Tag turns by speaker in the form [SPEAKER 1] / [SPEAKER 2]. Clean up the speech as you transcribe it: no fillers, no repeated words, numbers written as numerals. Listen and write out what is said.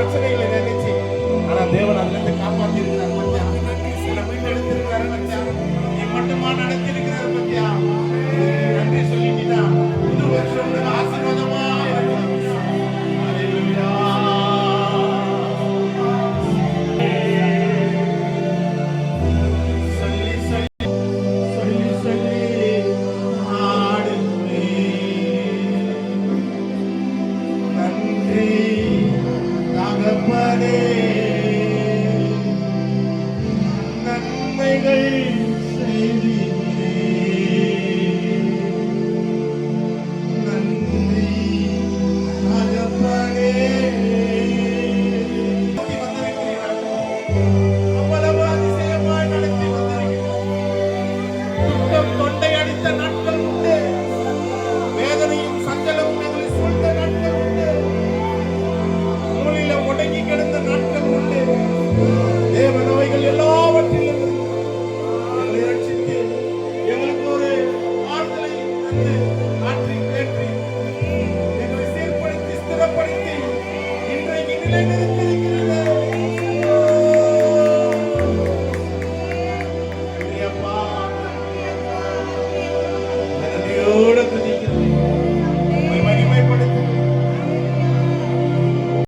[SPEAKER 1] பிரச்சனைகளை நினைச்சு ஆனா தேவன் அதுல இருந்து காப்பாத்தி இருக்கிறார் பத்தியா, சில மீட்டெடுத்து இருக்கிறாரு பத்தியா, நீ மட்டுமா நடத்தி இருக்கிறார் பத்தியா. நன்றி சொல்லிட்டீங்கன்னா புது வருஷம் உங்களுக்கு ஆசீர்வாதமா இருக்கும். ஹல்லேலூயா. சொல்லி சொல்லி சொல்லி சொல்லி ஆடுமே நன்றி தகப்பனே, நன்மைகள் செய்தீரே, நன்றி தகப்பனே. அவ்வளவு அதிசயமாய் நடத்தி வந்திருக்கிறீர். துக்கம் தொண்டை அடித்த நாட்கள் உண்டு, வேதனையும் சஞ்சலமும் எங்களை சூழ்ந்த நாட்கள் உண்டு, மூலையில முடங்கி கிடந்த நாட்கள் உண்டு. தேவ நோய்கள் எல்லாவற்றிலும் எங்களை ரட்சித்து எங்களுக்கு ஒரு ஆறுதலை தந்து ஆற்றி தேற்றி எங்களை சீர்படுத்தி ஸ்திரப்படுத்தி இன்றைக்கு நிலைநிறுத்தி